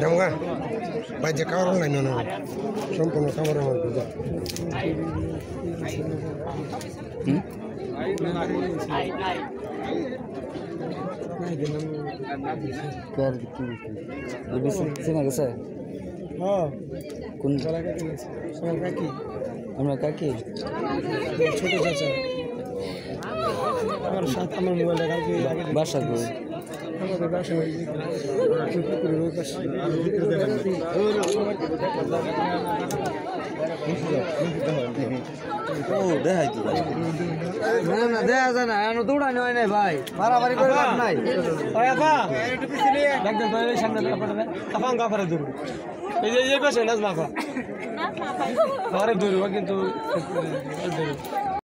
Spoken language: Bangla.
Jamga, baca kau orang lain orang, sempurna kau orang orang juga. Kar lebih senang ke saya? Oh, Kun salah kaki, salah kaki. আমরা কাকে ছোট চাচা আমার সাথে আমার মোবাইলটা কালকে আগে বাসা কই আমাদের বাসা পুকুরের ওই পাশে ও দেখাই তো না না দেখা যায় না এখনো দৌড়ানি হয় নাই ভাই বাড়াবাড়ি করে লাভ নাই ওই আপা একটু পিছনে একদম বাইরে সামনে আপনারা আপাং গাফারে দূর এই পাশে নাজমা আপা আরে দূর কিন্তু